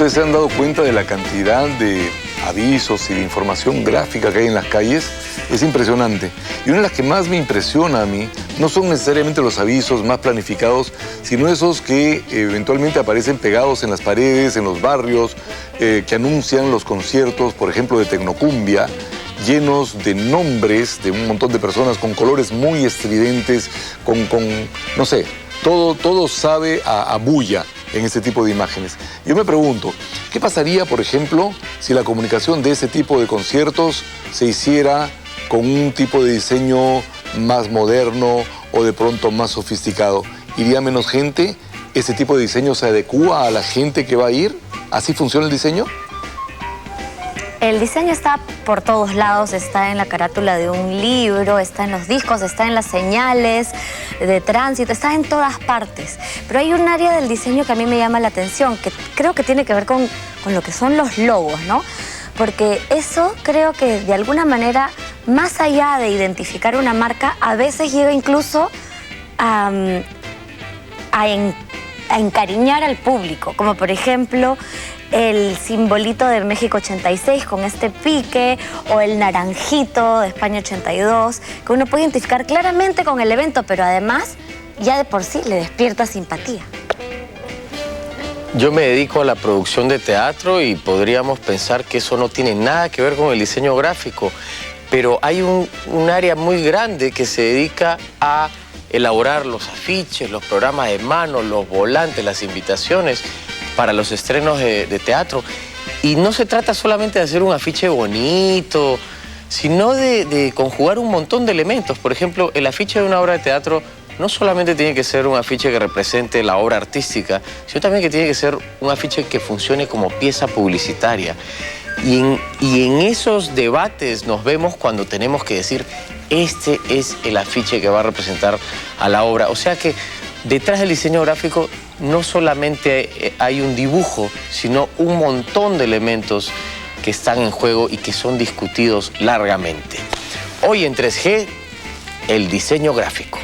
¿Ustedes se han dado cuenta de la cantidad de avisos y de información gráfica que hay en las calles? Es impresionante. Y una de las que más me impresiona a mí no son necesariamente los avisos más planificados, sino esos que eventualmente aparecen pegados en las paredes, en los barrios, que anuncian los conciertos, por ejemplo, de Tecnocumbia, llenos de nombres de un montón de personas con colores muy estridentes, no sé, todo sabe a bulla en ese tipo de imágenes. Yo me pregunto, ¿qué pasaría, por ejemplo, si la comunicación de ese tipo de conciertos se hiciera con un tipo de diseño más moderno o de pronto más sofisticado? ¿Iría menos gente? ¿Ese tipo de diseño se adecúa a la gente que va a ir? ¿Así funciona el diseño? El diseño está por todos lados, está en la carátula de un libro, está en los discos, está en las señales de tránsito, está en todas partes. Pero hay un área del diseño que a mí me llama la atención, que creo que tiene que ver con lo que son los logos, ¿no? Porque eso creo que de alguna manera, más allá de identificar una marca, a veces llega incluso a encariñar al público, como por ejemplo el simbolito de México 86 con este pique, o el naranjito de España 82, que uno puede identificar claramente con el evento, pero además ya de por sí le despierta simpatía. Yo me dedico a la producción de teatro y podríamos pensar que eso no tiene nada que ver con el diseño gráfico, pero hay un área muy grande que se dedica a elaborar los afiches, los programas de mano, los volantes, las invitaciones para los estrenos de teatro. Y no se trata solamente de hacer un afiche bonito, sino de conjugar un montón de elementos. Por ejemplo, el afiche de una obra de teatro no solamente tiene que ser un afiche que represente la obra artística, sino también que tiene que ser un afiche que funcione como pieza publicitaria. Y en esos debates nos vemos cuando tenemos que decir, este es el afiche que va a representar a la obra. O sea que detrás del diseño gráfico no solamente hay un dibujo, sino un montón de elementos que están en juego y que son discutidos largamente. Hoy en 3G, el diseño gráfico.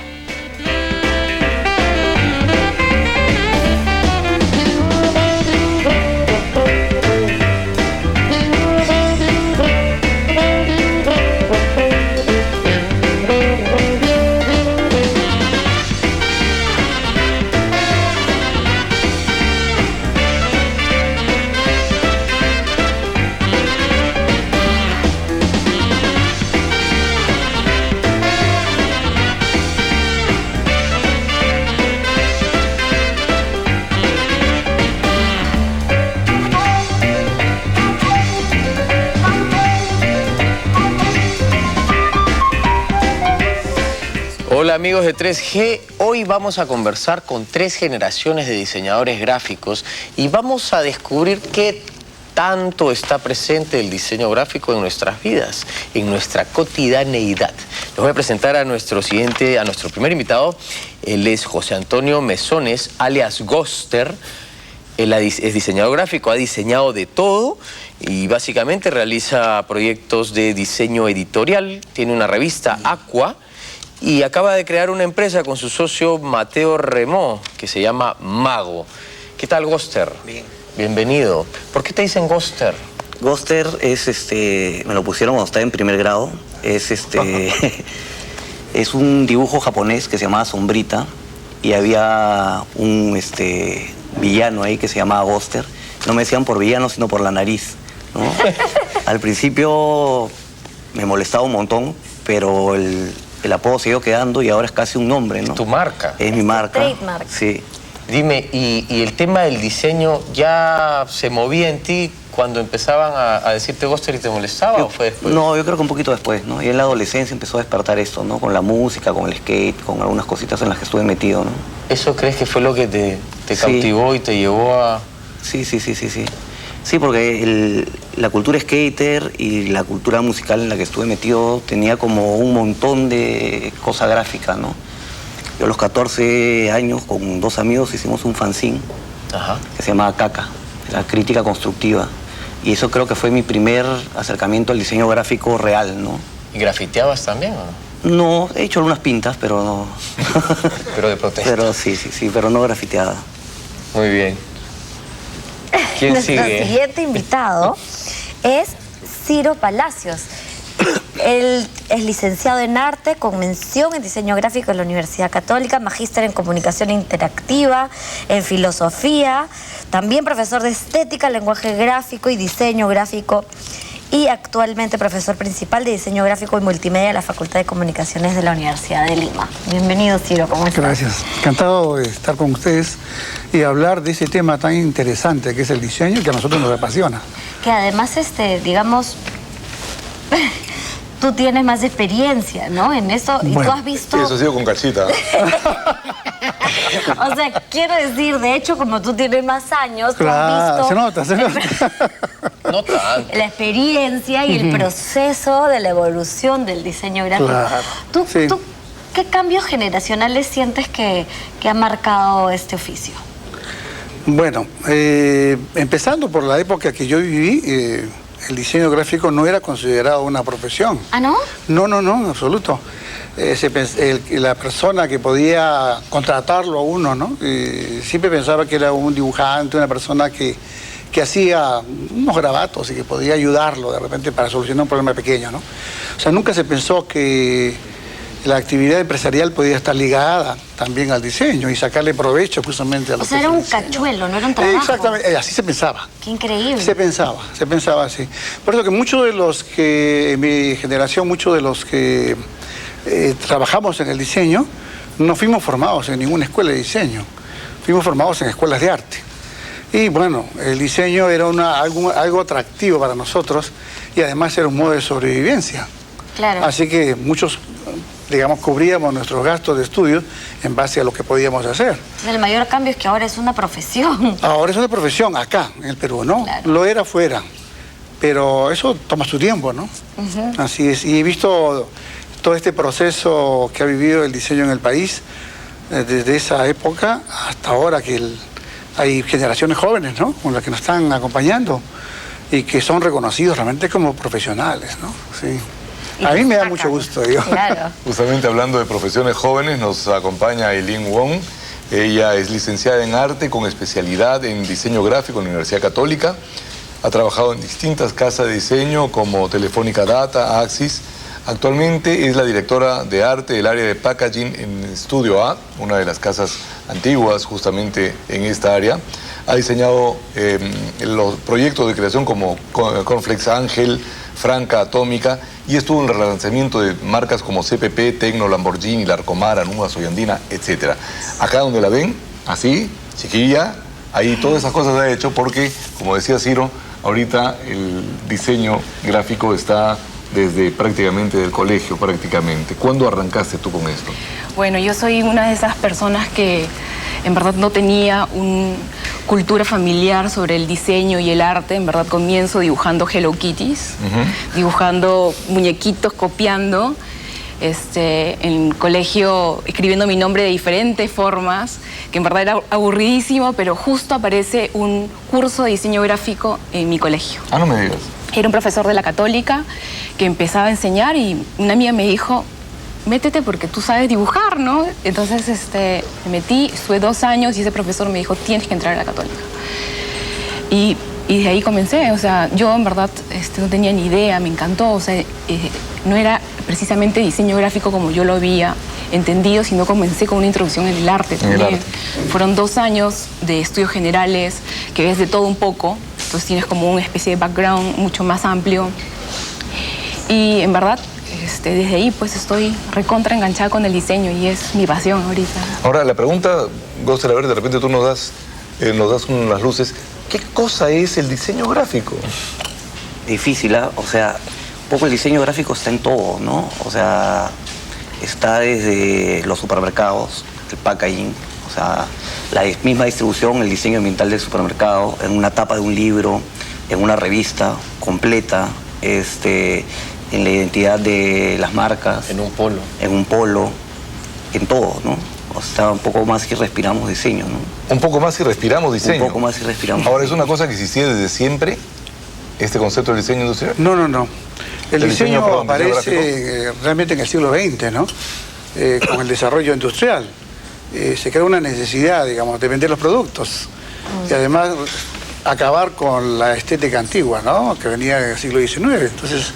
Hola amigos de 3G, hoy vamos a conversar con 3 generaciones de diseñadores gráficos y vamos a descubrir qué tanto está presente el diseño gráfico en nuestras vidas, en nuestra cotidianeidad. Les voy a presentar a nuestro primer invitado. Él es José Antonio Mesones, alias Ghoster. Él es diseñador gráfico, ha diseñado de todo y básicamente realiza proyectos de diseño editorial. Tiene una revista, Aqua, y acaba de crear una empresa con su socio Mateo Remó, que se llama Mago. ¿Qué tal, Ghoster? Bien. Bienvenido. ¿Por qué te dicen Ghoster? Ghoster es, me lo pusieron cuando estaba en primer grado. Es, es un dibujo japonés que se llamaba Sombrita y había un, villano ahí que se llamaba Ghoster. No me decían por villano, sino por la nariz, ¿no? Al principio me molestaba un montón, pero el apodo siguió quedando y ahora es casi un nombre, ¿no? ¿Es tu marca? Es mi marca. Trademark. Sí. Dime, ¿y el tema del diseño ya se movía en ti cuando empezaban a decirte Ghoster y te molestaba o fue después? No, yo creo que un poquito después, ¿no? Y en la adolescencia empezó a despertar esto, ¿no? Con la música, con el skate, con algunas cositas en las que estuve metido, ¿no? ¿Eso crees que fue lo que te Sí. cautivó y te llevó a...? Sí. Sí, porque la cultura skater y la cultura musical en la que estuve metido tenía como un montón de cosa gráfica, ¿no? Yo a los 14 años con 2 amigos hicimos un fanzine que se llamaba Caca, la crítica constructiva. Y eso creo que fue mi primer acercamiento al diseño gráfico real, ¿no? ¿Y grafiteabas también o no? No, he hecho algunas pintas, pero no... Pero de protesta. Pero sí, pero no grafiteada. Muy bien. ¿Quién Nuestro sigue? siguiente invitado es Ciro Palacios. Él es licenciado en arte con mención en diseño gráfico en la Universidad Católica, magíster en comunicación interactiva, en filosofía, también profesor de estética, lenguaje gráfico y diseño gráfico, y actualmente profesor principal de diseño gráfico y multimedia de la Facultad de Comunicaciones de la Universidad de Lima. Bienvenido, Ciro, ¿cómo estás? Gracias. Encantado de estar con ustedes y hablar de ese tema tan interesante que es el diseño, que a nosotros nos apasiona. Que además, digamos, tú tienes más experiencia, ¿no? En eso, y tú has visto... Sí, eso ha sido con calcita. O sea, quiero decir, de hecho, como tú tienes más años, tú has visto... se nota. No tanto. La experiencia y el proceso de la evolución del diseño gráfico. Claro, ¿Tú, sí. qué cambios generacionales sientes que ha marcado este oficio? Bueno, empezando por la época que yo viví, el diseño gráfico no era considerado una profesión. ¿Ah, no? No, en absoluto. La persona que podía contratarlo a uno, ¿no? Siempre pensaba que era un dibujante, una persona que hacía unos garabatos y que podía ayudarlo de repente para solucionar un problema pequeño, ¿no? O sea, nunca se pensó que la actividad empresarial podía estar ligada también al diseño y sacarle provecho justamente a lo que O sea, es era el un diseño. cachuelo, no era un trabajo. Exactamente, así se pensaba. Qué increíble. Se pensaba así. Por eso que muchos de los que, en mi generación, muchos de los que trabajamos en el diseño, no fuimos formados en ninguna escuela de diseño, fuimos formados en escuelas de arte. Y bueno, el diseño era algo atractivo para nosotros y además era un modo de sobrevivencia. Claro. Así que muchos, digamos, cubríamos nuestros gastos de estudio en base a lo que podíamos hacer. El mayor cambio es que ahora es una profesión. Ahora es una profesión acá, en el Perú, ¿no? Claro. Lo era afuera, pero eso toma su tiempo, ¿no? Así es. Y he visto todo este proceso que ha vivido el diseño en el país, desde esa época hasta ahora que hay generaciones jóvenes, ¿no? Con las que nos están acompañando y que son reconocidos realmente como profesionales, ¿no? Sí. A mí me da mucho gusto, digo. Claro. Justamente hablando de profesiones jóvenes, nos acompaña Eileen Wong. Ella es licenciada en arte con especialidad en diseño gráfico en la Universidad Católica. Ha trabajado en distintas casas de diseño como Telefónica Data, Axis. Actualmente es la directora de arte del área de packaging en Studio A, una de las casas antiguas justamente en esta área. Ha diseñado los proyectos de creación como Cornflakes Ángel, Franca Atómica, y estuvo en el relanzamiento de marcas como CPP, Tecno, Lamborghini, Larcomara, Numa, Soyandina, etc. Acá donde la ven, así, chiquilla, ahí todas esas cosas ha hecho porque, como decía Ciro, ahorita el diseño gráfico está desde prácticamente del colegio, prácticamente. ¿Cuándo arrancaste tú con esto? Bueno, yo soy una de esas personas que en verdad no tenía una cultura familiar sobre el diseño y el arte. En verdad comienzo dibujando Hello Kitties, dibujando muñequitos, copiando. En el colegio escribiendo mi nombre de diferentes formas, que en verdad era aburridísimo, pero justo aparece un curso de diseño gráfico en mi colegio. Ah, no me digas. Era un profesor de la Católica que empezaba a enseñar y una amiga me dijo, métete porque tú sabes dibujar, ¿no? Entonces me metí, estuve 2 años y ese profesor me dijo, tienes que entrar a la Católica. Y de ahí comencé, o sea, yo en verdad no tenía ni idea, me encantó, o sea, no era precisamente diseño gráfico como yo lo había entendido, sino comencé con una introducción en el arte también. Fueron 2 años de estudios generales, que ves de todo un poco, entonces tienes como una especie de background mucho más amplio. Y en verdad, desde ahí pues estoy recontra enganchada con el diseño y es mi pasión ahorita. Ahora, la pregunta, Gonzalo, a ver, de repente tú nos das unas luces. ¿Qué cosa es el diseño gráfico? Difícil, ¿ah? O sea, un poco el diseño gráfico está en todo, ¿no? O sea, está desde los supermercados, el packaging, o sea, la misma distribución, el diseño ambiental del supermercado, en una tapa de un libro, en una revista completa, en la identidad de las marcas. En un polo. En un polo, en todo, ¿no? O sea, un poco más y respiramos diseño, ¿no? Un poco más y respiramos diseño. Un poco más y respiramos. Ahora, ¿es una cosa que existía desde siempre, este concepto de diseño industrial? No. El diseño perdón, aparece realmente en el siglo XX, ¿no? Con el desarrollo industrial. Se crea una necesidad, digamos, de vender los productos. Y además acabar con la estética antigua, ¿no? Que venía del siglo XIX. Entonces,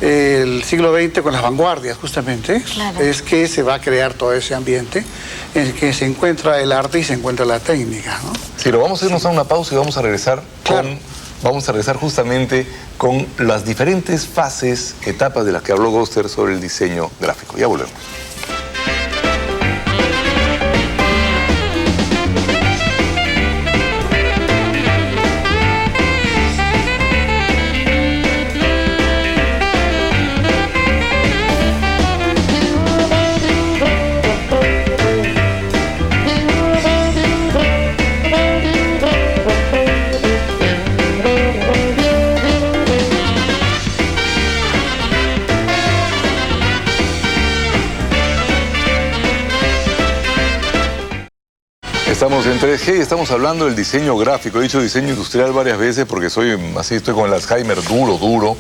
el siglo XX con las vanguardias, justamente, Claro. es que se va a crear todo ese ambiente en el que se encuentra el arte y se encuentra la técnica, ¿no? Sí, lo vamos a irnos a una pausa y vamos a regresar justamente con las diferentes fases, etapas de las que habló Göster sobre el diseño gráfico. Ya volvemos. Estamos en 3G y estamos hablando del diseño gráfico. He dicho diseño industrial varias veces porque estoy con el Alzheimer duro,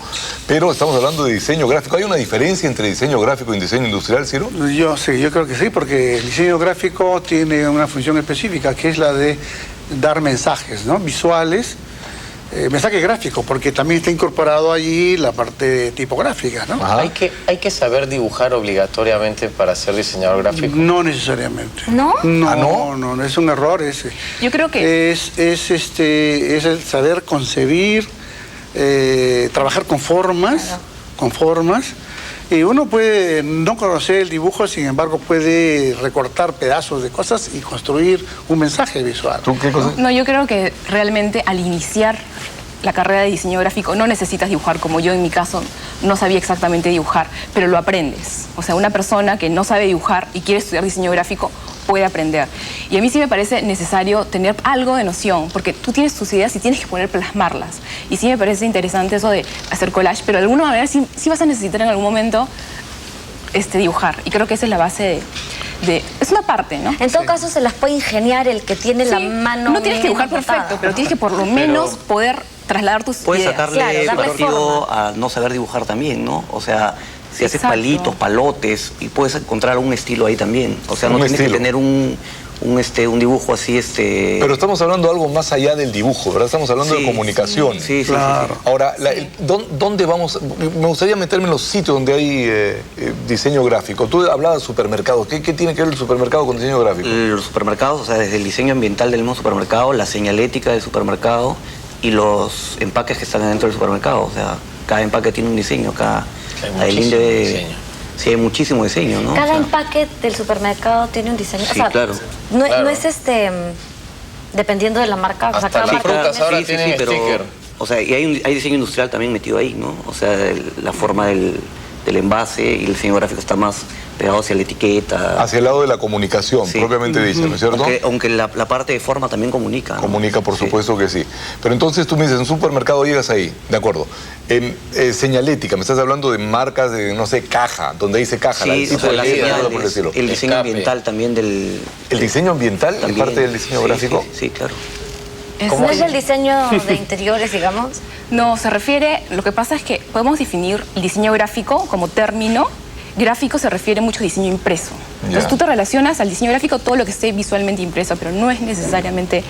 pero estamos hablando de diseño gráfico. ¿Hay una diferencia entre diseño gráfico y diseño industrial, Ciro? Yo creo que sí, porque el diseño gráfico tiene una función específica, que es la de dar mensajes, ¿no? Visuales, mensaje gráfico, porque también está incorporado allí la parte tipográfica, ¿no? Ajá. ¿Hay que saber dibujar obligatoriamente para ser diseñador gráfico? No necesariamente. ¿No? No, es un error ese. Yo creo que... Es el saber concebir, trabajar con formas, y uno puede no conocer el dibujo, sin embargo puede recortar pedazos de cosas y construir un mensaje visual. ¿Tú qué cosa? No, yo creo que realmente al iniciar la carrera de diseño gráfico no necesitas dibujar, como yo en mi caso no sabía exactamente dibujar, pero lo aprendes. O sea, una persona que no sabe dibujar y quiere estudiar diseño gráfico puede aprender. Y a mí sí me parece necesario tener algo de noción, porque tú tienes tus ideas y tienes que poder plasmarlas. Y sí me parece interesante eso de hacer collage, pero de alguna manera sí vas a necesitar en algún momento dibujar. Y creo que esa es la base es una parte, ¿no? En todo caso, se las puede ingeniar el que tiene la mano. No tienes que dibujar menos perfecto, dotada. pero tienes que por lo menos poder trasladar tus Puedes ideas. sacarle Claro, darle partido forma. a no saber dibujar también, ¿no? O sea, si haces Exacto. palitos, palotes, y puedes encontrar un estilo ahí también. O sea, no Un tienes estilo. que tener un dibujo así, Pero estamos hablando de algo más allá del dibujo, ¿verdad? Estamos hablando de Sí, comunicación. Sí, sí, Claro. sí. Ahora, ¿dónde vamos? Me gustaría meterme en los sitios donde hay diseño gráfico. Tú hablabas de supermercados. ¿Qué tiene que ver el supermercado con diseño gráfico? Los supermercados, o sea, desde el diseño ambiental del mismo supermercado, la señalética del supermercado y los empaques que están dentro del supermercado. O sea, cada empaque tiene un diseño, Hay muchísimo diseño. Sí, hay muchísimo diseño, ¿no? Cada O sea, empaque del supermercado tiene un diseño. Sí, claro. No, Claro. no es dependiendo de la marca. O sea, Hasta cada las marca frutas tiene- ahora tienen sticker. O sea, y hay diseño industrial también metido ahí, ¿no? O sea, la forma del envase y el diseño gráfico está más pegado hacia la etiqueta. Hacia el lado de la comunicación, Sí. propiamente dicha, ¿no es cierto? Aunque la parte de forma también comunica, ¿no? Comunica, por Sí. supuesto que sí. Pero entonces tú me dices, en un supermercado llegas ahí, de acuerdo. Señalética, me estás hablando de marcas de, no sé, caja, donde dice caja, Sí, tipo o sea, de las letra, señales, algo por el estilo. el diseño Escape. ambiental también del... ¿El diseño ambiental es también. parte del diseño Sí, gráfico? Sí, claro. ¿No es el diseño de interiores, digamos? No, se refiere, lo que pasa es que podemos definir el diseño gráfico como término. Gráfico se refiere mucho a diseño impreso. Entonces Ya. tú te relacionas al diseño gráfico todo lo que esté visualmente impreso, pero no es necesariamente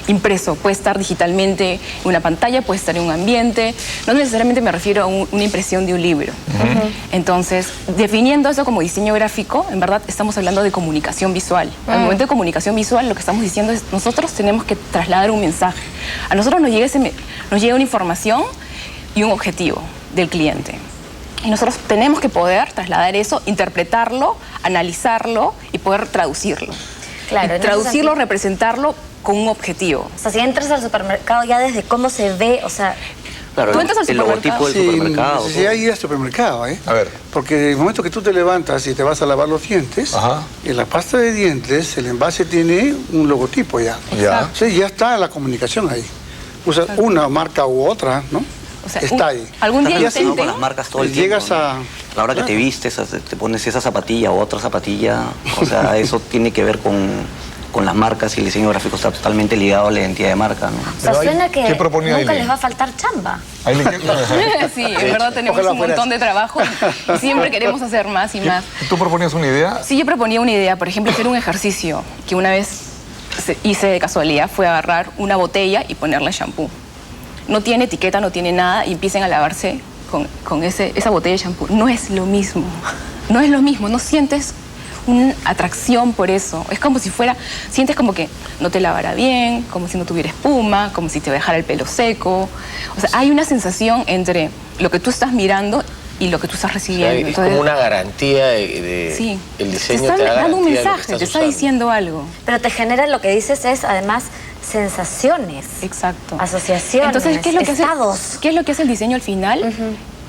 impreso. Puede estar digitalmente en una pantalla, puede estar en un ambiente. No necesariamente me refiero a una impresión de un libro. Entonces, definiendo eso como diseño gráfico, en verdad estamos hablando de comunicación visual. Al momento de comunicación visual, lo que estamos diciendo es nosotros tenemos que trasladar un mensaje. A nosotros nos llega una información y un objetivo del cliente. Y nosotros tenemos que poder trasladar eso, interpretarlo, analizarlo y poder traducirlo. Claro, Y en ese traducirlo, sentido. representarlo con un objetivo. O sea, si entras al supermercado ya desde cómo se ve, o sea, Claro, Tú entras al el logotipo del Sin supermercado. necesidad de ir al supermercado, ¿eh? A ver. Porque el momento que tú te levantas y te vas a lavar los dientes, Ajá. en la pasta de dientes, el envase tiene un logotipo ya. Ya. Sí, ya está la comunicación ahí. Usas una marca u otra, ¿no? O sea, está ahí. algún día Y Estás relacionado así, con las marcas todo el tiempo. llegas ¿no? a... A la hora que te vistes, te pones esa zapatilla o otra zapatilla. O sea, eso tiene que ver con las marcas y el diseño gráfico está totalmente ligado a la identidad de marca, ¿no? o sea, Pero suena que ¿qué proponía nunca Aileen? les va a faltar chamba. Aileen, ¿qué- Sí, en verdad tenemos Ojalá un fuera montón así. de trabajo y siempre queremos hacer más y más. ¿Tú proponías una idea? Sí, yo proponía una idea, por ejemplo, hacer un ejercicio que una vez hice de casualidad fue agarrar una botella y ponerle shampoo. No tiene etiqueta, no tiene nada, y empiecen a lavarse con esa botella de shampoo. No es lo mismo, no es lo mismo, no sientes una atracción por eso. Es como si sientes como que no te lavara bien, como si no tuviera espuma, como si te dejara el pelo seco. O sea, hay una sensación entre lo que tú estás mirando y lo que tú estás recibiendo. O sea, es como una garantía de sí. El diseño te está dando un garantía de lo que mensaje, estás te está usando. diciendo algo. Pero te genera, lo que dices es además sensaciones. Exacto. Asociaciones, Entonces, ¿qué es lo que estados. ¿qué es lo que hace el diseño al final?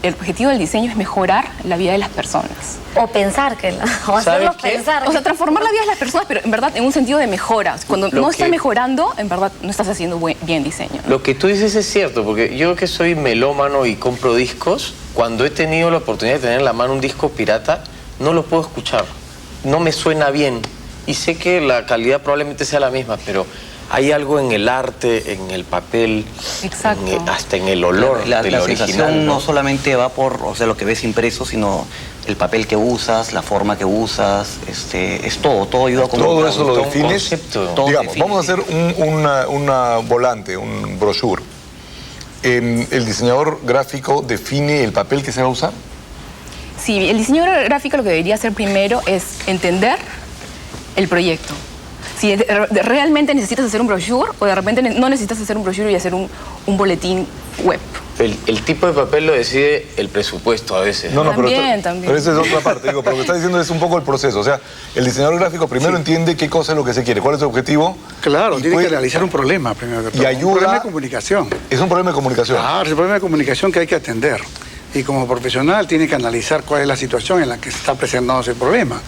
El objetivo del diseño es mejorar la vida de las personas. O pensar que... O hacerlos qué? pensar. O sea, transformar la vida de las personas, pero en verdad en un sentido de mejoras. Cuando Lo no que- estás mejorando, en verdad no estás haciendo bien diseño, ¿no? Lo que tú dices es cierto, porque yo que soy melómano y compro discos, cuando he tenido la oportunidad de tener en la mano un disco pirata, no lo puedo escuchar. No me suena bien. Y sé que la calidad probablemente sea la misma, pero hay algo en el arte, en el papel, Exacto. hasta en el olor La del sensación original. no solamente va por, o sea, lo que ves impreso, sino el papel que usas, la forma que usas, es todo ayuda como Todo eso lo todo un defines. concepto. Todo Digamos, define, vamos a hacer una volante, un brochure. ¿El diseñador gráfico define el papel que se va a usar? Sí, el diseño gráfico lo que debería hacer primero es entender el proyecto. Si realmente necesitas hacer un brochure o de repente no necesitas hacer un brochure y hacer un boletín web. El tipo de papel lo decide el presupuesto a veces. No, También, pero, también. pero esa es otra parte. Digo, pero lo que está diciendo es un poco el proceso. O sea, el diseñador gráfico primero entiende qué cosa es lo que se quiere, cuál es su objetivo. Claro, y tiene puede- que realizar un problema primero que todo. Y ayuda- Un problema de comunicación. Es un problema de comunicación. Claro, es un problema de comunicación que hay que atender. Y como profesional tiene que analizar cuál es la situación en la que se está presentando ese problema.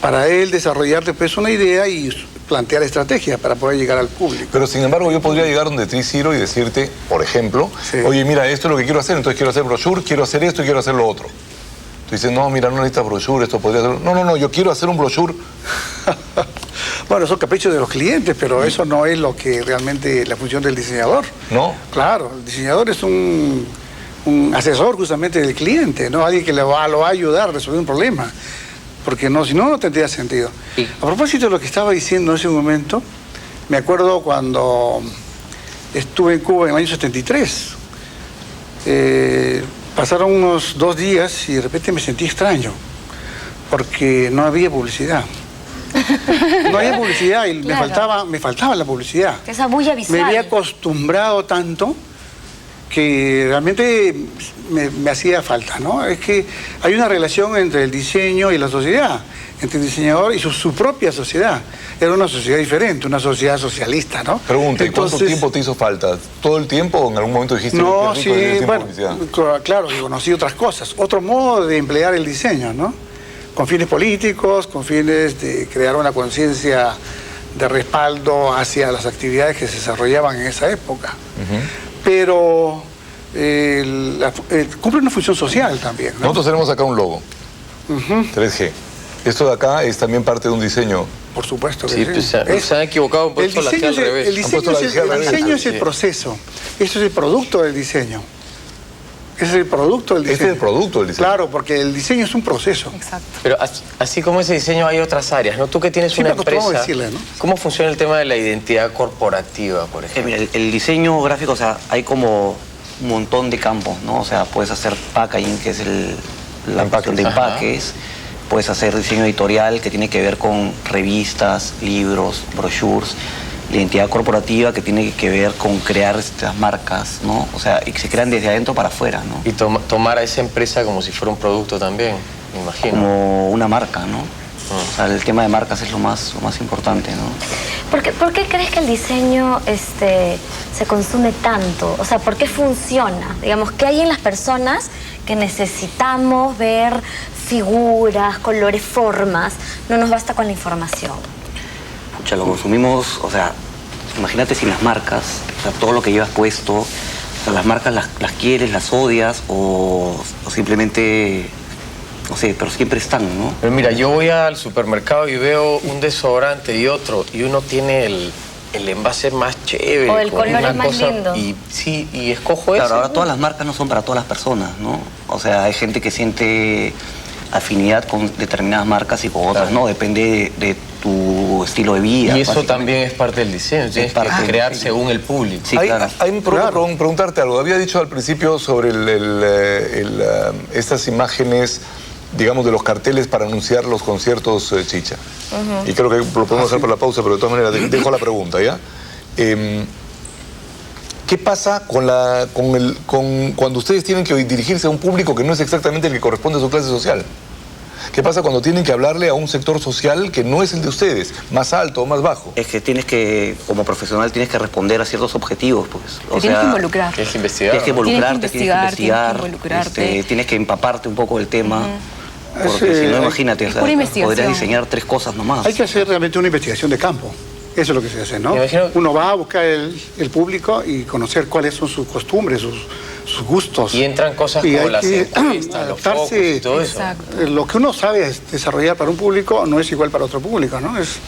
Para él desarrollar después una idea y plantear estrategias para poder llegar al público. Pero sin embargo, yo podría llegar donde ti, Ciro, y decirte, por ejemplo, Sí. oye, mira, esto es lo que quiero hacer, entonces quiero hacer brochure, quiero hacer esto y quiero hacer lo otro. Tú dices, no, mira, no necesitas brochure, esto podría ser... No, yo quiero hacer un brochure. Bueno, son caprichos de los clientes, pero eso no es lo que realmente la función del diseñador. ¿No? Claro, el diseñador es un asesor justamente del cliente, ¿no? Alguien que lo va a ayudar a resolver un problema. Porque no, si no, no tendría sentido. Sí. A propósito de lo que estaba diciendo hace un momento, me acuerdo cuando estuve en Cuba en el año 73. Pasaron unos 2 días y de repente me sentí extraño, porque no había publicidad. No había publicidad y Claro. me faltaba la publicidad. Esa bulla visual. Me había acostumbrado tanto que realmente me hacía falta, ¿no? Es que hay una relación entre el diseño y la sociedad, entre el diseñador y su propia sociedad. Era una sociedad diferente, una sociedad socialista, ¿no? Pregunta, ¿y cuánto Entonces, tiempo te hizo falta? ¿Todo el tiempo o en algún momento dijiste No, qué sí, rico es sin bueno, publicidad? claro, y conocí otras cosas, otro modo de emplear el diseño, ¿no? Con fines políticos, con fines de crear una conciencia de respaldo hacia las actividades que se desarrollaban en esa época. Pero cumple una función social también, ¿no? Nosotros tenemos acá un logo, 3G. Esto de acá es también parte de un diseño. Por supuesto que Sí, sí. pues, se han equivocado, han El puesto la G diseño, al revés. el Han puesto diseño, la G al revés. es el Sí. proceso. Eso es el producto del diseño. Ese es el producto del diseño. Este es el producto del diseño. Claro, porque el diseño es un proceso. Exacto. Pero así como ese diseño hay otras áreas, ¿no? Tú que tienes Sí, una me acostumbramos empresa, a decirle, ¿no? ¿cómo funciona el tema de la identidad corporativa, por ejemplo? Mira, el diseño gráfico, o sea, hay como un montón de campos, ¿no? O sea, puedes hacer packaging, que es la Empaques. cuestión de Ajá. empaques. Puedes hacer diseño editorial, que tiene que ver con revistas, libros, brochures. La identidad corporativa, que tiene que ver con crear estas marcas, ¿no? O sea, y que se crean desde adentro para afuera, ¿no? Y tomar a esa empresa como si fuera un producto también, me imagino. Como una marca, ¿no? O sea, el tema de marcas es lo más importante, ¿no? ¿Por qué crees que el diseño se consume tanto? O sea, ¿por qué funciona? Digamos, ¿qué hay en las personas que necesitamos ver figuras, colores, formas? No nos basta con la información. Pucha, lo consumimos, o sea, imagínate sin las marcas, o sea, todo lo que llevas puesto, o sea, las marcas las quieres, las odias o simplemente, no sé, pero siempre están, ¿no? Pero mira, yo voy al supermercado y veo un desodorante y otro, y uno tiene el envase más chévere. O el con color una es más cosa, lindo. Y sí, y escojo Claro, ese. ahora ¿no? todas las marcas no son para todas las personas, ¿no? O sea, hay gente que siente afinidad con determinadas marcas y con otras Claro. no, depende de tu estilo de vida. Y eso también es parte del diseño, tienes que crear según el público. Sí, claro. Preguntarte algo. Había dicho al principio sobre estas imágenes, digamos, de los carteles para anunciar los conciertos Chicha. Y creo que lo podemos hacer por la pausa, pero de todas maneras dejo la pregunta, ¿ya? ¿Qué pasa cuando ustedes tienen que dirigirse a un público que no es exactamente el que corresponde a su clase social? ¿Qué pasa cuando tienen que hablarle a un sector social que no es el de ustedes, más alto o más bajo? Es que como profesional tienes que responder a ciertos objetivos, pues. Tienes que involucrar. Tienes que investigar. Tienes que involucrarte, tienes que involucrarte. Tienes que empaparte un poco del tema. Porque si no, imagínate, podrías diseñar 3 cosas nomás. Hay que hacer realmente una investigación de campo. Eso es lo que se hace, ¿no? Uno va a buscar el público y conocer cuáles son sus costumbres, sus gustos. Y entran cosas como las encuestas, los focus y todo eso. Lo que uno sabe desarrollar para un público no es igual para otro público, ¿no? Eso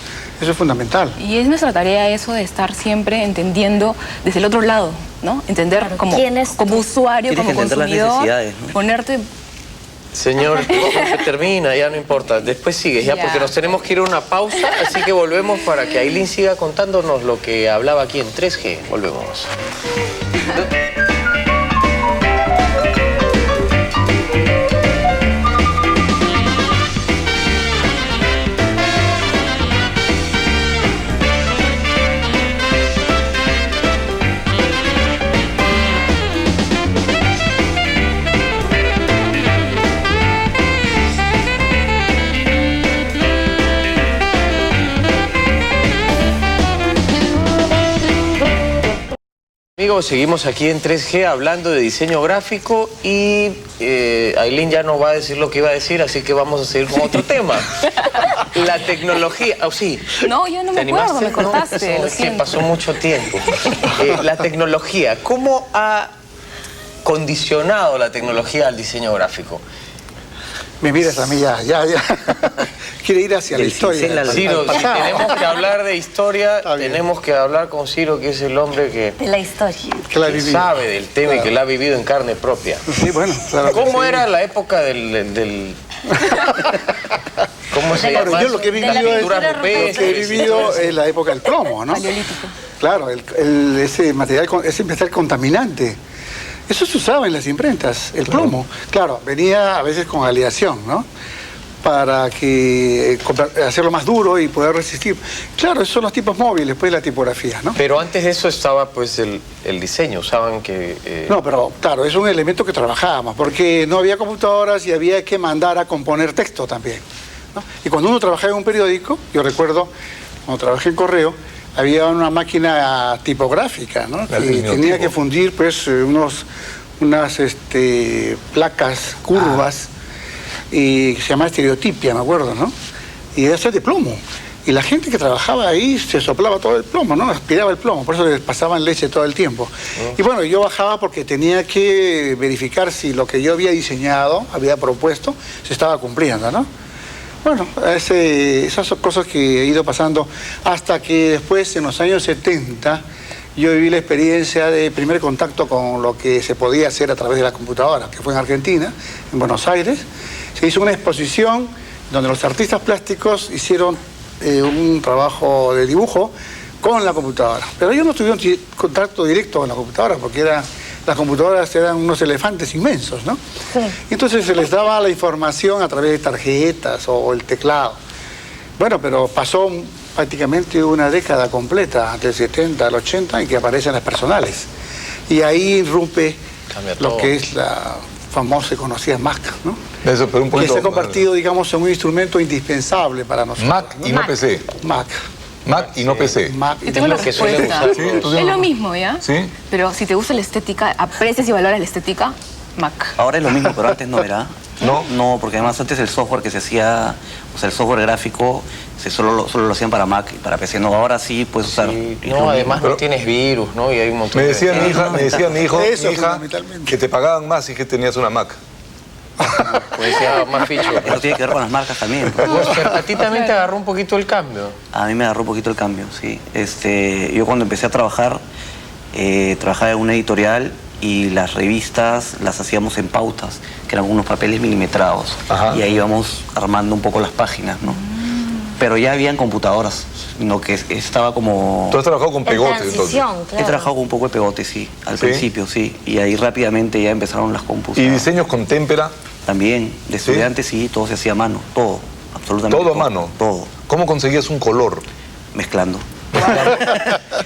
es fundamental. Y es nuestra tarea eso de estar siempre entendiendo desde el otro lado, ¿no? Entender como usuario, como consumidor, ¿no? Ponerte... Señor, termina, ya no importa. Después sigues, ya, porque nos tenemos que ir a una pausa, así que volvemos para que Aylin siga contándonos lo que hablaba aquí en 3G. Volvemos. Amigos, seguimos aquí en 3G hablando de diseño gráfico y Aylin ya nos va a decir lo que iba a decir, así que vamos a seguir con otro tema. La tecnología... Oh, sí. No, yo no me acuerdo, me cortaste. No, es que pasó mucho tiempo. La tecnología, ¿cómo ha condicionado la tecnología al diseño gráfico? Me miras a mí ya. Quiere ir hacia la historia. Ciro, si tenemos que hablar de historia, tenemos que hablar con Ciro, que es el hombre que... De la historia. Que sabe del tema y que la ha vivido en carne propia. Sí, bueno, claro. ¿Cómo era la época del... ¿Cómo se llama? Yo lo que he vivido es la época del plomo, ¿no? Paleolítico. Claro, ese metal contaminante. Eso se usaba en las imprentas, el plomo. Claro, venía a veces con aleación, ¿no? Para hacerlo más duro y poder resistir. Claro, esos son los tipos móviles, pues la tipografía, ¿no? Pero antes de eso estaba pues el diseño, usaban que... No, pero claro, es un elemento que trabajábamos, porque no había computadoras y había que mandar a componer texto también, ¿no? Y cuando uno trabajaba en un periódico, yo recuerdo, cuando trabajé en Correo, había una máquina tipográfica, ¿no? Que tenía que fundir pues unas placas curvas y se llama estereotipia, me acuerdo, ¿no? Y era de plomo. Y la gente que trabajaba ahí se soplaba todo el plomo, ¿no? Aspiraba el plomo, por eso les pasaban leche todo el tiempo. Y bueno, yo bajaba porque tenía que verificar si lo que yo había diseñado, había propuesto, se estaba cumpliendo, ¿no? Bueno, esas son cosas que he ido pasando hasta que después, en los años 70, yo viví la experiencia de primer contacto con lo que se podía hacer a través de la computadora, que fue en Argentina, en Buenos Aires. Se hizo una exposición donde los artistas plásticos hicieron un trabajo de dibujo con la computadora. Pero ellos no tuvieron contacto directo con la computadora porque las computadoras eran unos elefantes inmensos, ¿no? Sí. Entonces se les daba la información a través de tarjetas o el teclado. Bueno, pero pasó prácticamente una década completa, del 70 al 80, en que aparecen las personales. Y ahí irrumpe lo que es la famosa y conocida Mac, ¿no? Eso, pero un poquito, que se ha convertido, digamos, en un instrumento indispensable para nosotros. Mac y no PC. Mac y no PC. Yo tengo la respuesta. Es lo mismo, ¿ya? Sí. Pero si te gusta la estética, aprecias y valoras la estética, Mac. Ahora es lo mismo, pero antes no era. No, porque además antes el software que se hacía, o sea, el software gráfico, solo lo hacían para Mac y para PC. No, ahora sí puedes usar... No, además no tienes virus, ¿no? Y hay un montón me decía mi hija Eso, que te pagaban más si que tenías una Mac. Pues decía más ficho. Eso tiene que ver con las marcas también. ¿A ti también te agarró un poquito el cambio? A mí me agarró un poquito el cambio, sí. Yo cuando empecé a trabajar, trabajaba en una editorial y las revistas las hacíamos en pautas, que eran unos papeles milimetrados. Ajá. Y ahí íbamos armando un poco las páginas, ¿no? pero ya habían computadoras, sino que estaba como... ¿Tú has trabajado con pegote entonces? Claro. He trabajado con un poco de pegote, sí, al principio, sí. Y ahí rápidamente ya empezaron las compus. ¿Y diseños con témpera? También, de estudiantes sí, todo se hacía a mano, todo, absolutamente ¿Todo a mano? Todo. ¿Cómo conseguías un color? Mezclando.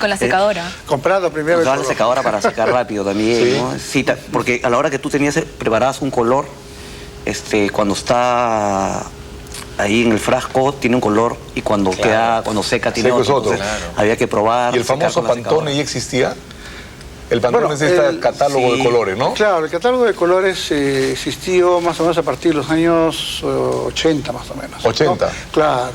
Con la secadora. Comprando primero el Usaba la color. secadora para secar rápido también, Sí. ¿no? Sí, porque a la hora que tú preparabas un color, cuando está ahí en el frasco tiene un color y cuando cuando seca tiene Seco es otro. otro. Entonces, había que probar. ¿Y el secar famoso con la secadora. Pantone ya existía? El Pantone Bueno, es este catálogo sí. de colores, ¿no? Claro, el catálogo de colores existió más o menos a partir de los años 80 más o menos. 80. ¿no? Claro,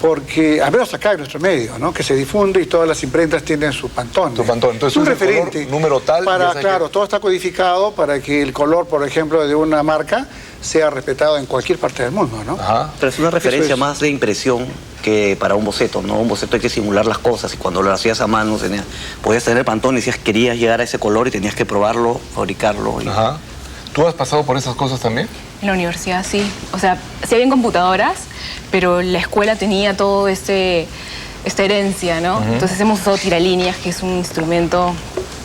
porque al menos acá en nuestro medio, ¿no? Que se difunde y todas las imprentas tienen su Pantone. Tu Pantone. Entonces, es un es el referente. color número tal, ya Para, sabes claro, que- todo está codificado para que el color, por ejemplo, de una marca sea respetado en cualquier parte del mundo, ¿no? Ajá. Pero es una referencia Eso es. más de impresión que para un boceto, ¿no? Un boceto hay que simular las cosas y cuando lo hacías a mano podías tener el Pantone y decías querías llegar a ese color y tenías que probarlo, fabricarlo. Y... Ajá. ¿Tú has pasado por esas cosas también? En la universidad sí. O sea, sí habían computadoras, pero la escuela tenía todo esta herencia, ¿no? Entonces hemos usado tiralíneas, que es un instrumento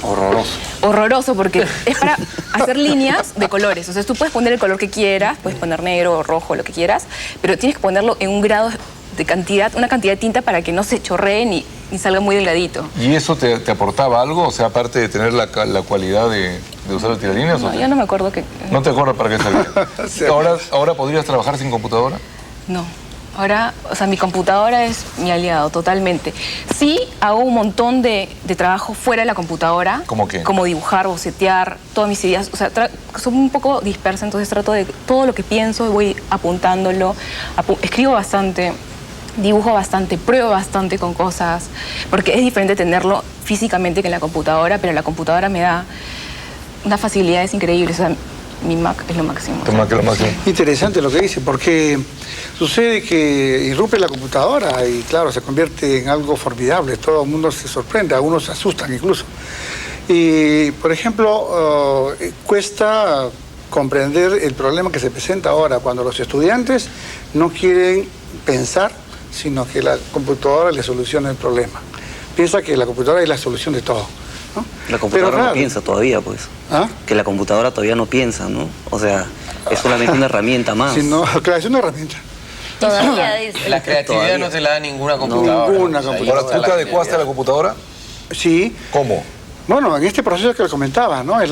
Horroroso. horroroso porque es para hacer líneas de colores. O sea, tú puedes poner el color que quieras, puedes poner negro o rojo, lo que quieras, pero tienes que ponerlo en un grado de cantidad, una cantidad de tinta para que no se chorree ni salga muy delgadito. ¿Y eso te aportaba algo? O sea, aparte de tener la cualidad de usar el tiralíneas. No, yo no me acuerdo que... ¿No te acuerdas para qué salía? Sí. ¿Ahora podrías trabajar sin computadora? No. Ahora, o sea, mi computadora es mi aliado totalmente. Sí, hago un montón de trabajo fuera de la computadora. ¿Cómo qué? Como dibujar, bocetear, todas mis ideas. O sea, son un poco dispersas, entonces trato de todo lo que pienso, voy apuntándolo. Escribo bastante, dibujo bastante, pruebo bastante con cosas. Porque es diferente tenerlo físicamente que en la computadora, pero la computadora me da unas facilidades increíbles. O sea, mi Mac es lo máximo. Toma que lo máximo. Interesante lo que dice, porque sucede que irrumpe la computadora y claro, se convierte en algo formidable, todo el mundo se sorprende, algunos se asustan incluso. Y, por ejemplo, cuesta comprender el problema que se presenta ahora cuando los estudiantes no quieren pensar, sino que la computadora les soluciona el problema. Piensa que la computadora es la solución de todo, ¿no? La computadora Pero, no piensa todavía, pues. ¿Ah? Que la computadora todavía no piensa, ¿no? O sea, es solamente una herramienta más. Si no, claro, es una herramienta. Todavía dice. La creatividad Todavía. no te la da ninguna computadora. Ninguna O sea, ahí computadora. Ahora, está ¿tú te la adecuaste a la creatividad. computadora? Sí. ¿Cómo? Bueno, en este proceso que le comentaba, ¿no? En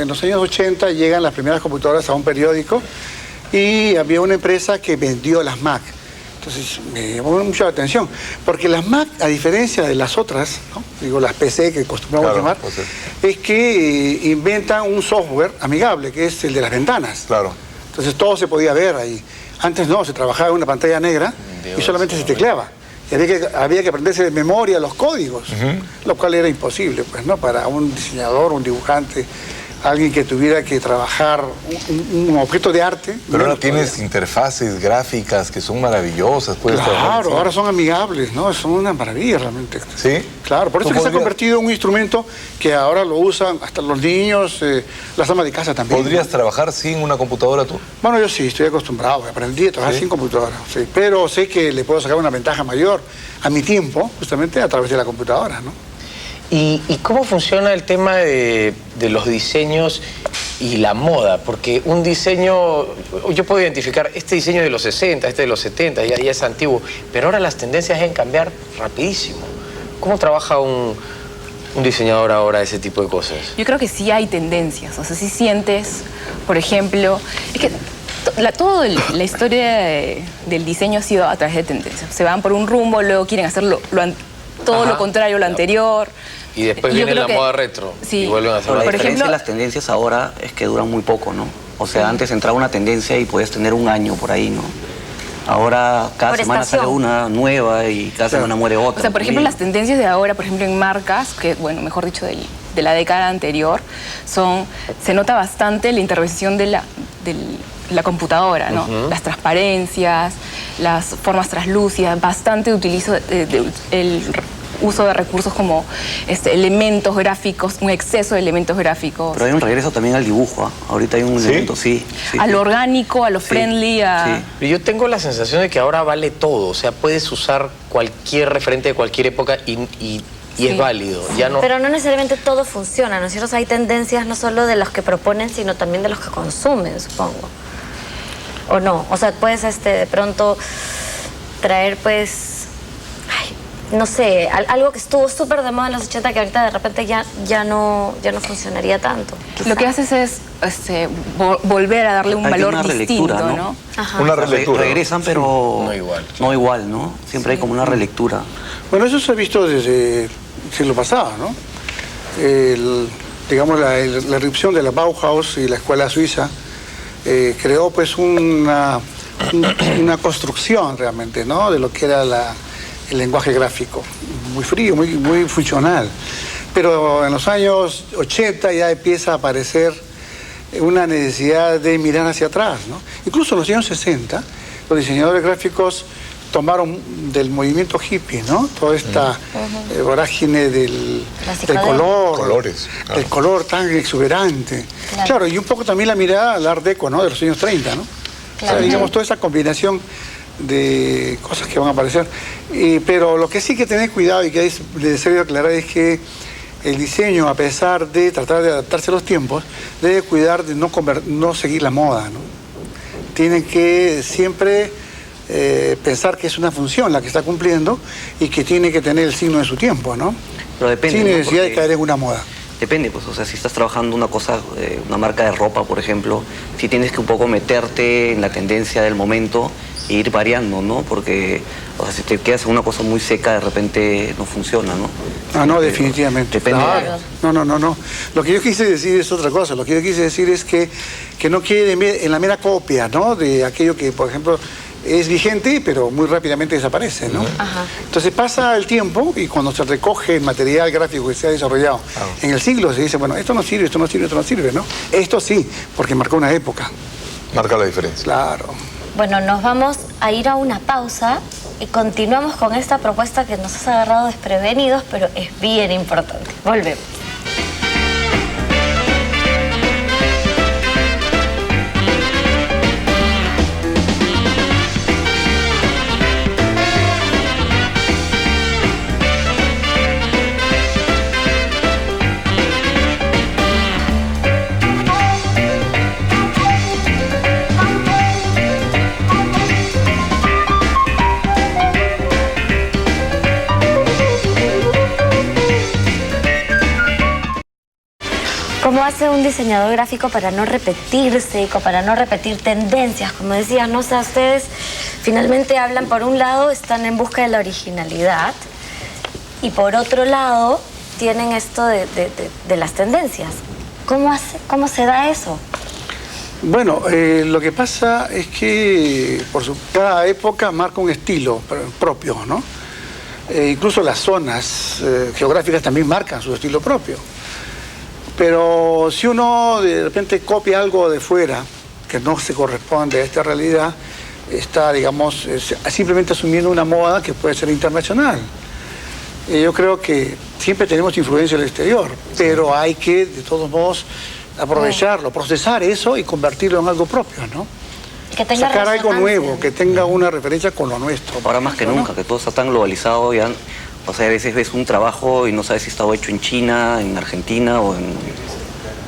los años 80 llegan las primeras computadoras a un periódico y había una empresa que vendió las Mac. Entonces me llamó mucho la atención, porque las Mac, a diferencia de las otras, ¿no? Digo las PC que acostumbramos Claro, llamar, pues sí. es que inventan un software amigable, que es el de las ventanas. Claro. Entonces todo se podía ver ahí. Antes no, se trabajaba en una pantalla negra y solamente se tecleaba. Y había que aprenderse de memoria los códigos, lo cual era imposible, pues, ¿no? Para un diseñador, un dibujante, alguien que tuviera que trabajar un objeto de arte. Pero ahora menos tienes todavía. interfaces gráficas que son maravillosas. Puedes trabajar Claro, así. ahora son amigables, ¿no? Son una maravilla realmente. ¿Sí? Claro, por eso ¿Tú es que se ha podrías- convertido en un instrumento que ahora lo usan hasta los niños, las amas de casa también. ¿Podrías ¿no? trabajar sin una computadora tú? Bueno, yo sí, estoy acostumbrado, aprendí a trabajar ¿Sí? sin computadora, sí, pero sé que le puedo sacar una ventaja mayor a mi tiempo, justamente a través de la computadora, ¿no? ¿Y cómo funciona el tema de los diseños y la moda? Porque un diseño, yo puedo identificar este diseño de los 60, este de los 70, ya es antiguo, pero ahora las tendencias deben cambiar rapidísimo. ¿Cómo trabaja un diseñador ahora ese tipo de cosas? Yo creo que sí hay tendencias, o sea, si sientes, por ejemplo, es que toda la historia del diseño ha sido a través de tendencias. Se van por un rumbo, luego quieren hacer todo Ajá. lo contrario a lo anterior. Y después Yo viene creo la que- moda retro sí. y vuelven a hacer Pero la Por diferencia ejemplo- de las tendencias ahora es que duran muy poco, ¿no? O sea, antes entraba una tendencia y podías tener un año por ahí, ¿no? Ahora cada Por semana estación. sale una nueva y cada semana muere otra. O sea, por ejemplo, también. las tendencias de ahora, por ejemplo, en marcas, que, bueno, mejor dicho, de la década anterior, se nota bastante la intervención de la computadora, ¿no? Las transparencias, las formas translúcidas, bastante utilizo uso de recursos como elementos gráficos, un exceso de elementos gráficos. Pero hay un regreso también al dibujo, ¿eh? Ahorita hay un elemento, sí. A lo orgánico, a lo friendly, Pero yo tengo la sensación de que ahora vale todo, o sea, puedes usar cualquier referente de cualquier época y es válido. Ya no... Pero no necesariamente todo funciona, ¿no es cierto? O sea, hay tendencias no solo de los que proponen, sino también de los que consumen, supongo. ¿O no? O sea, puedes de pronto traer, pues, no sé, algo que estuvo súper de moda en los 80 que ahorita de repente ya no funcionaría tanto. Quizá. Lo que haces es volver a darle un valor distinto, ¿no? Ajá. Una relectura. Regresan, pero no igual. No igual, ¿no? Siempre hay como una relectura. Bueno, eso se ha visto desde el siglo pasado, ¿no? Digamos, la irrupción de la Bauhaus y la escuela suiza creó pues una construcción realmente, ¿no? De lo que era el lenguaje gráfico. Muy frío, muy funcional. Pero en los años 80 ya empieza a aparecer una necesidad de mirar hacia atrás, ¿no? Incluso en los años 60, los diseñadores gráficos tomaron del movimiento hippie, ¿no? Toda esta vorágine del color, colores, claro. el color tan exuberante. Claro, y un poco también la mirada al Art Deco, ¿no? De los años 30, ¿no? Claro. O sea, digamos, toda esa combinación de cosas que van a aparecer. Pero lo que sí que tener cuidado y que es necesario aclarar es que el diseño, a pesar de tratar de adaptarse a los tiempos, debe cuidar de no seguir la moda, ¿no? Tienen que siempre pensar que es una función la que está cumpliendo y que tiene que tener el signo de su tiempo, ¿no? Pero depende, sin ¿no? necesidad Porque de caer en una moda. depende, pues, o sea, si estás trabajando una cosa, una marca de ropa, por ejemplo, sí tienes que un poco meterte en la tendencia del momento e ir variando, ¿no? Porque, o sea, si te quedas en una cosa muy seca, de repente no funciona, ¿no? Ah, no, definitivamente. Depende. Claro. No. Lo que yo quise decir es otra cosa. Lo que yo quise decir es que no quede en la mera copia, ¿no? De aquello que, por ejemplo, es vigente, pero muy rápidamente desaparece, ¿no? Ajá. Entonces pasa el tiempo y cuando se recoge el material gráfico que se ha desarrollado en el siglo, se dice, bueno, esto no sirve, esto no sirve, esto no sirve, ¿no? Esto sí, porque marcó una época. Marca la diferencia. Claro. Bueno, nos vamos a ir a una pausa y continuamos con esta propuesta que nos has agarrado desprevenidos, pero es bien importante. Volvemos. ¿Cómo hace un diseñador gráfico para no repetirse, para no repetir tendencias? Como decía, no sé, ustedes finalmente hablan, por un lado, están en busca de la originalidad y por otro lado, tienen esto de las tendencias. ¿Cómo se da eso? Bueno, lo que pasa es que cada época marca un estilo propio, ¿no? Incluso las zonas geográficas también marcan su estilo propio. Pero si uno de repente copia algo de fuera que no se corresponde a esta realidad, está, digamos, simplemente asumiendo una moda que puede ser internacional. Yo creo que siempre tenemos influencia del exterior, pero hay que, de todos modos, aprovecharlo, procesar eso y convertirlo en algo propio, ¿no? Que tenga sacar algo resonancia, nuevo, que tenga una referencia con lo nuestro. Ahora más que nunca, que todo está tan globalizado ya. O sea, a veces ves un trabajo y no sabes si está hecho en China, en Argentina o en,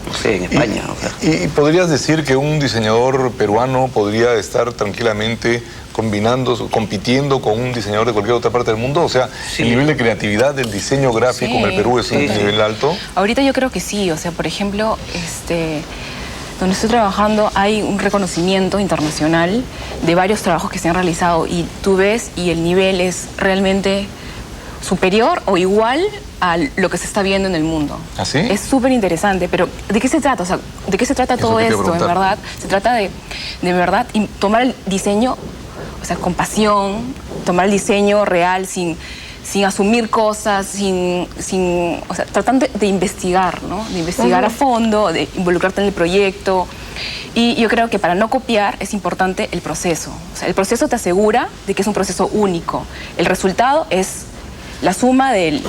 no sé, en España. O sea. ¿Y podrías decir que un diseñador peruano podría estar tranquilamente compitiendo con un diseñador de cualquier otra parte del mundo? O sea, Sí. el nivel de creatividad del diseño gráfico en el Perú es un nivel alto. Ahorita yo creo que sí, o sea, por ejemplo, donde estoy trabajando hay un reconocimiento internacional de varios trabajos que se han realizado y tú ves y el nivel es realmente superior o igual a lo que se está viendo en el mundo. ¿Ah, sí? Es súper interesante, pero ¿de qué se trata? O sea, ¿de qué se trata Eso todo te quiero esto, en preguntar. verdad? Se trata de verdad, tomar el diseño, o sea, con pasión, tomar el diseño real sin asumir cosas, o sea, tratando de investigar, ¿no? De investigar a fondo, de involucrarte en el proyecto. Y yo creo que para no copiar es importante el proceso. O sea, el proceso te asegura de que es un proceso único. El resultado es la suma del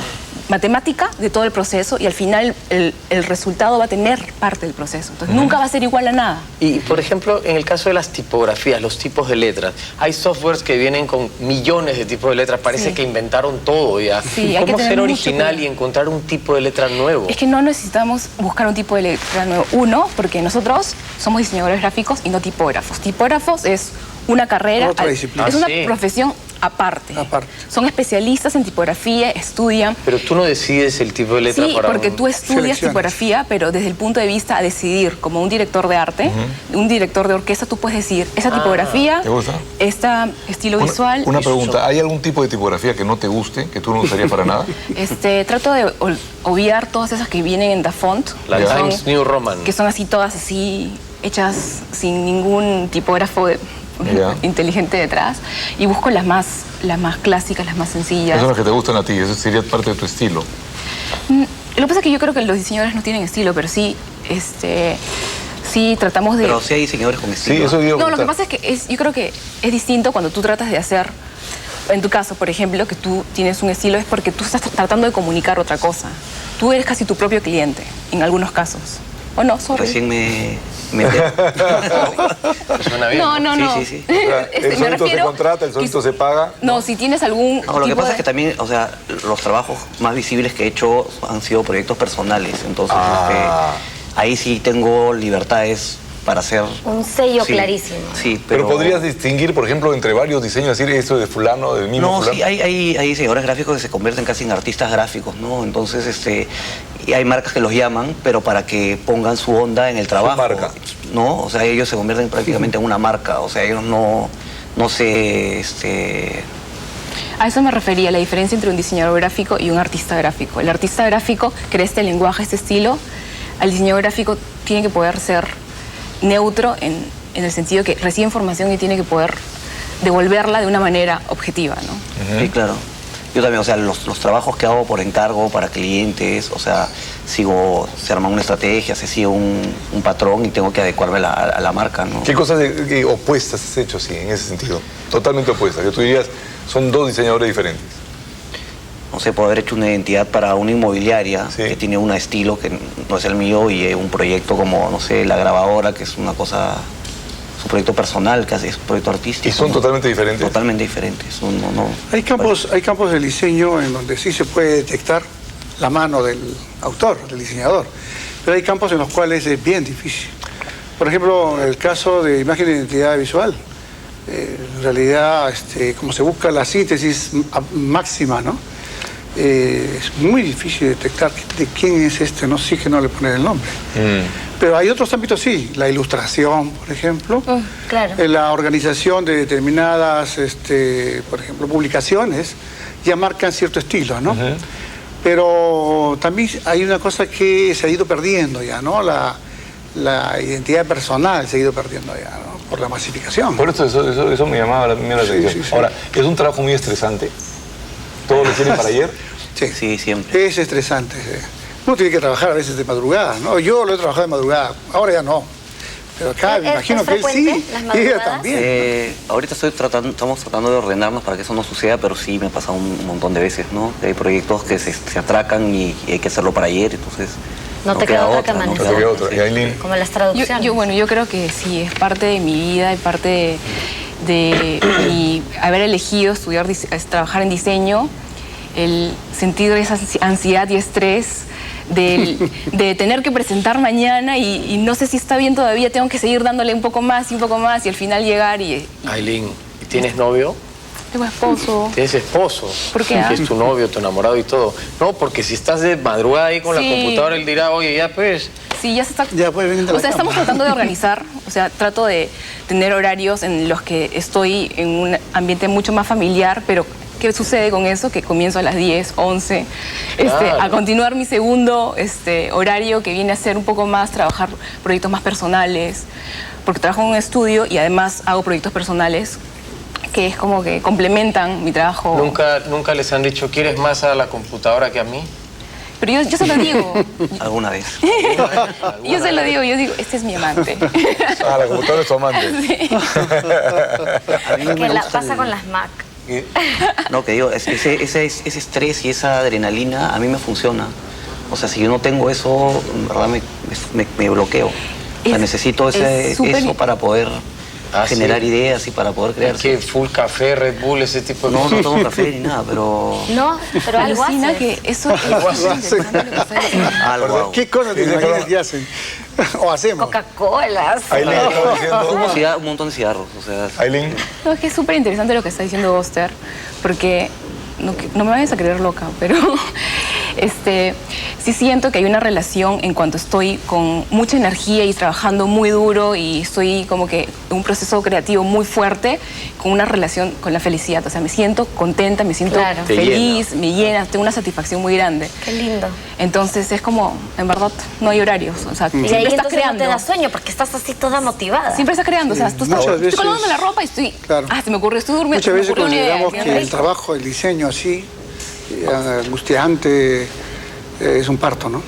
matemática de todo el proceso y al final el resultado va a tener parte del proceso. Entonces nunca va a ser igual a nada. Y, por ejemplo, en el caso de las tipografías, los tipos de letras, hay softwares que vienen con millones de tipos de letras. Parece que inventaron todo ya. Sí, hay que ¿Cómo tener ser mucho original cuidado y encontrar un tipo de letra nuevo? Es que no necesitamos buscar un tipo de letra nuevo. Uno, porque nosotros somos diseñadores gráficos y no tipógrafos. Tipógrafos es una carrera, Otra disciplina. es una sí. profesión aparte. Aparte. Son especialistas en tipografía, estudian. Pero tú no decides el tipo de letra Sí, para porque tú estudias Selecciones. tipografía, pero desde el punto de vista a decidir, como un director de arte, un director de orquesta, tú puedes decir, esa tipografía, ¿Te gusta? este estilo visual. Una pregunta, ¿hay algún tipo de tipografía que no te guste, que tú no usarías para nada? Trato de obviar todas esas que vienen en DaFont, La que Times son- New Roman. que son así todas así hechas sin ningún tipógrafo Ya. inteligente detrás, y busco las más clásicas, las más sencillas. Esas son las que te gustan a ti, eso sería parte de tu estilo. Lo que pasa es que yo creo que los diseñadores no tienen estilo, pero sí, sí tratamos de... Pero sí hay diseñadores con estilo. Sí, eso digo. No, lo que pasa es que yo creo que es distinto cuando tú tratas de hacer, en tu caso, por ejemplo, que tú tienes un estilo, es porque tú estás tratando de comunicar otra cosa. Tú eres casi tu propio cliente, en algunos casos. ¿O no? Sorry. Recién me Suena bien. No, no, no. Sí, sí, sí. El solito se contrata, el solito se paga. No, si tienes algún No, lo que tipo pasa de- es que también, o sea, los trabajos más visibles que he hecho han sido proyectos personales. Entonces, ahí sí tengo libertades para hacer... Un sello Sí, clarísimo. Sí, Pero podrías distinguir, por ejemplo, entre varios diseños, decir esto de fulano, del mismo No, fulano. sí, hay diseñadores gráficos que se convierten casi en artistas gráficos, ¿no? Entonces, y hay marcas que los llaman, pero para que pongan su onda en el trabajo. marca. ¿No? O sea, ellos se convierten prácticamente en una marca. O sea, ellos no se... A eso me refería, la diferencia entre un diseñador gráfico y un artista gráfico. El artista gráfico crea este lenguaje, este estilo. El diseñador gráfico tiene que poder ser neutro en el sentido que recibe información y tiene que poder devolverla de una manera objetiva, ¿no? Sí, claro. Yo también, o sea, los trabajos que hago por encargo para clientes, o sea, se arma una estrategia, se sigue un patrón y tengo que adecuarme a la marca, ¿no? ¿Qué cosas opuestas has hecho, sí, en ese sentido? Totalmente opuestas, que tú dirías, son dos diseñadores diferentes. No sé, puedo haber hecho una identidad para una inmobiliaria Sí. que tiene un estilo que no es el mío y un proyecto como, no sé, La Grabadora, que es una cosa, es un proyecto personal, casi es un proyecto artístico. ¿Y son ¿no? totalmente diferentes? Totalmente diferentes. Hay campos del diseño en donde sí se puede detectar la mano del autor, del diseñador, pero hay campos en los cuales es bien difícil. Por ejemplo, el caso de imagen de identidad visual. En realidad, como se busca la síntesis máxima, ¿no? Es muy difícil detectar de quién es no sí que no le ponen el nombre. Pero hay otros ámbitos, sí, la ilustración, por ejemplo, claro. la organización de determinadas, por ejemplo, publicaciones, ya marcan cierto estilo, ¿no? Pero también hay una cosa que se ha ido perdiendo ya, ¿no? La identidad personal se ha ido perdiendo ya, ¿no? Por la masificación. Por eso me llamaba la atención. sí, sí. Ahora, es un trabajo muy estresante. ¿Todo lo quieren para ayer? Sí, Sí, siempre. es estresante. Sí. Uno tiene que trabajar a veces de madrugada, ¿no? Yo lo he trabajado de madrugada, ahora ya no. Pero acá me ¿Es imagino que él frecuente sí, las y ella madrugadas? también. Ahorita estamos tratando de ordenarnos para que eso no suceda, pero sí me pasa un montón de veces, ¿no? Hay proyectos que se atracan y hay que hacerlo para ayer, entonces... No te queda otra que ¿no? amanecer. No te queda otra. ¿Y Aileen? Como las traducciones. Yo creo que sí, es parte de mi vida y parte de mi haber elegido estudiar, trabajar en diseño, el sentir esa ansiedad y estrés de tener que presentar mañana y no sé si está bien todavía, tengo que seguir dándole un poco más y al final llegar y Aileen, ¿tienes novio? tengo esposo. ¿Tienes esposo? ¿Por qué? Que es tu novio, tu enamorado y todo. No, porque si estás de madrugada ahí con la Sí. computadora, él dirá, oye, ya pues... Sí, ya se está... Ya puede venir de la O sea, cama. estamos tratando de organizar, o sea, trato de tener horarios en los que estoy en un ambiente mucho más familiar, pero ¿qué sucede con eso? Que comienzo a las 10, 11, Claro. a continuar mi segundo horario que viene a ser un poco más trabajar proyectos más personales, porque trabajo en un estudio y además hago proyectos personales que es como que complementan mi trabajo. ¿Nunca les han dicho, ¿quieres más a la computadora que a mí? Pero yo se lo digo. Alguna vez. Yo se lo digo, yo digo, este es mi amante. Ah, la computadora es tu amante. A mí no me Que gusta pasa con las Mac. No, que digo, ese estrés y esa adrenalina a mí me funciona. O sea, si yo no tengo eso, en verdad me bloqueo. O sea, necesito eso para poder generar ideas y para poder crear. ¿Qué? ¿Full café, Red Bull, ese tipo de cosas? No tomo café ni nada, pero... No, pero algo Alucina hace. que eso es interesante lo que está diciendo. Algo hago. ¿Qué cosas te imaginas que hacen? O hacemos. Coca-Cola. Aileen, estaba diciendo... Fumo un montón de cigarros, o sea... Aileen, No, es que es súper interesante lo que está diciendo Oster, porque no me vayas a creer loca, pero sí siento que hay una relación en cuanto estoy con mucha energía y trabajando muy duro y estoy como que en un proceso creativo muy fuerte, con una relación con la felicidad. O sea, me siento contenta, me siento Claro. feliz, me llena, tengo una satisfacción muy grande. Qué lindo. Entonces es como, en verdad, no hay horarios. O sea, Y siempre ahí estás entonces creando. no te da sueño porque estás así toda motivada. Siempre estás creando, o sea, tú estás, Muchas estoy veces- colgándome la ropa y estoy, Claro. se me ocurrió, estoy durmiendo, Muchas se me veces ocurrió una idea, consideramos que el rico. trabajo, el diseño así, angustiante, es un parto, ¿no?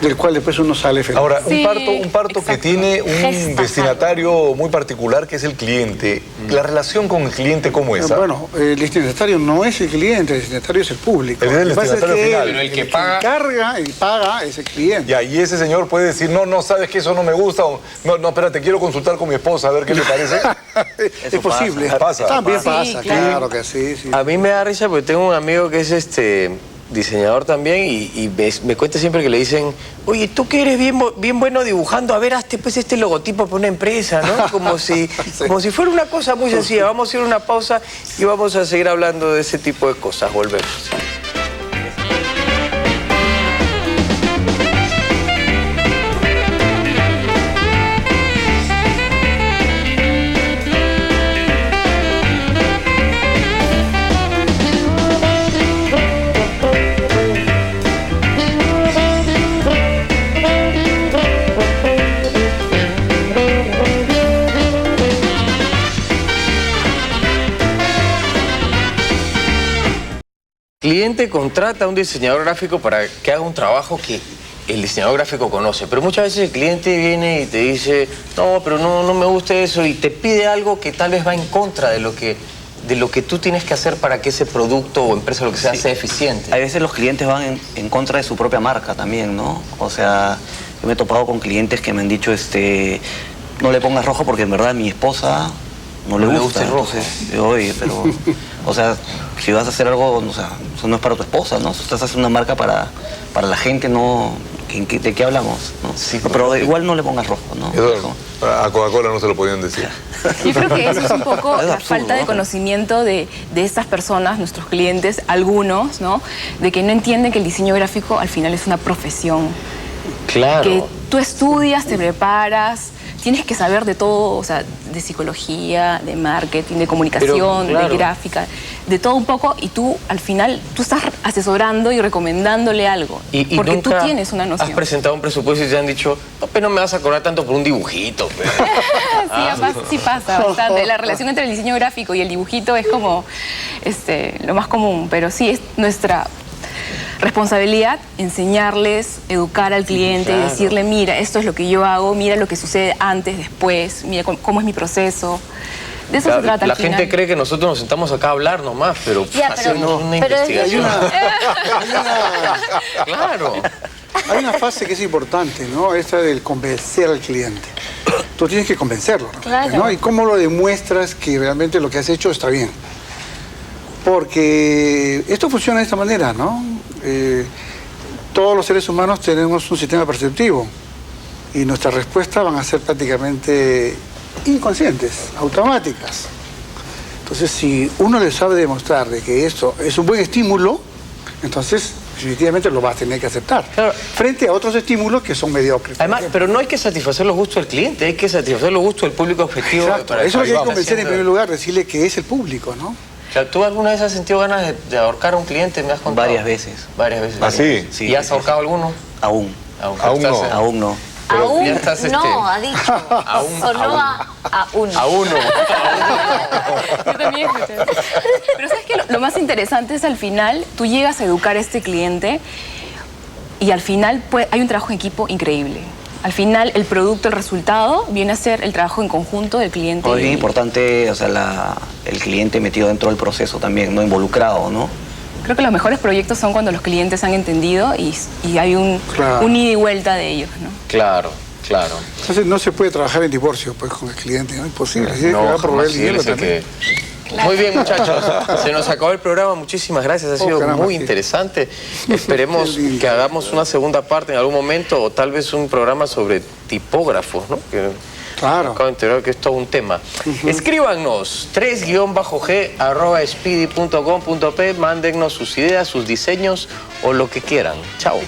Del cual después uno sale feliz. ahora, Sí, un parto que exacto. tiene un Gesta. destinatario muy particular, que es el cliente. La relación con el cliente, ¿cómo es? Bueno, el destinatario no es el cliente, el destinatario es el público. Él es el Lo que pasa destinatario que final. Pero el que paga- encarga y paga es el cliente. Ya, y ese señor puede decir, no, sabes que eso no me gusta, o no, espérate, quiero consultar con mi esposa a ver qué le parece. Es Eso posible. pasa. También Sí, pasa, claro. claro que sí. A mí me da risa porque tengo un amigo que es diseñador también y me cuenta siempre que le dicen, oye, tú que eres bien bueno dibujando, a ver, hazte pues este logotipo para una empresa, ¿no? Como si fuera una cosa muy sencilla. Vamos a ir a una pausa y vamos a seguir hablando de ese tipo de cosas. Volvemos. El cliente contrata a un diseñador gráfico para que haga un trabajo que el diseñador gráfico conoce, pero muchas veces el cliente viene y te dice, no, pero no me gusta eso, y te pide algo que tal vez va en contra de lo que tú tienes que hacer para que ese producto o empresa, lo que sea, sea eficiente. A veces los clientes van en contra de su propia marca también, ¿no? O sea, yo me he topado con clientes que me han dicho, no le pongas rojo porque en verdad a mi esposa no le gusta el rojo. Entonces, yo, oye, pero, o sea, si vas a hacer algo, o sea, eso no es para tu esposa, ¿no? Estás haciendo una marca para la gente, ¿no? ¿De qué hablamos? ¿no? Sí, pero igual no le pongas rojo, ¿no? Eso a Coca-Cola no se lo podían decir. Yo creo que eso es un poco Es la absurdo, falta de ¿no? conocimiento de estas personas, nuestros clientes, algunos, ¿no? De que no entienden que el diseño gráfico al final es una profesión. Claro. Que tú estudias, te preparas, tienes que saber de todo, o sea, de psicología, de marketing, de comunicación, claro. de gráfica, de todo un poco, y tú al final tú estás asesorando y recomendándole algo, Y porque tú nunca tienes una noción. has presentado un presupuesto y te han dicho, no, pero no me vas a cobrar tanto por un dibujito. Pues". Sí pasa bastante. La relación entre el diseño gráfico y el dibujito es como lo más común, pero sí es nuestra responsabilidad enseñarles, educar al cliente, Claro. decirle, mira, esto es lo que yo hago, mira lo que sucede antes, después, mira cómo es mi proceso. De eso se trata La al final. gente cree que nosotros nos sentamos acá a hablar nomás, pero Ya, hacemos una pero es- investigación. Hay Claro. una fase que es importante, ¿no? Esta del convencer al cliente. Tú tienes que convencerlo, ¿no? Claro. ¿Y cómo lo demuestras que realmente lo que has hecho está bien? Porque esto funciona de esta manera, ¿no? Todos los seres humanos tenemos un sistema perceptivo y nuestras respuestas van a ser prácticamente inconscientes, automáticas. Entonces, si uno le sabe demostrar de que esto es un buen estímulo, entonces definitivamente lo va a tener que aceptar. Claro. Frente a otros estímulos que son mediocres. Además, pero no hay que satisfacer los gustos del cliente, hay que satisfacer los gustos del público objetivo. Exacto. para Eso es lo que hay que vamos convencer en haciendo. primer lugar, decirle que es el público, ¿no? O sea, ¿tú alguna vez has sentido ganas de ahorcar a un cliente? ¿Me has contado? Varias veces. Varias veces. ¿Ah, sí? Sí, ¿Y has sí, ahorcado alguno? Aún Aún no. Estás, aún no. Pero Aún ya estás, no, ha dicho. aún- Sonó a uno. A uno. Yo también escuché eso. Pero ¿sabes qué? Lo más interesante es al final, tú llegas a educar a este cliente y al final hay un trabajo en equipo increíble. al final el producto, el resultado, viene a ser el trabajo en conjunto del cliente. Es bien importante, o sea, el cliente metido dentro del proceso también, ¿no? Involucrado, ¿no? Creo que los mejores proyectos son cuando los clientes han entendido y hay un ida y vuelta de ellos, ¿no? Claro, claro. Entonces no se puede trabajar en divorcio pues, con el cliente, ¿no? Imposible. Sí, No, que va a proveer jamás, el dinero sí, él es el también. Muy bien, muchachos. Se nos acabó el programa. Muchísimas gracias. Ha sido caramba, muy sí. interesante. Esperemos Qué lindo. que hagamos una segunda parte en algún momento o tal vez un programa sobre tipógrafos, ¿no? Que Claro. acabo de enterar que es todo un tema. Escríbanos 3-g@speedy.com.p. Mándennos sus ideas, sus diseños o lo que quieran. Chao.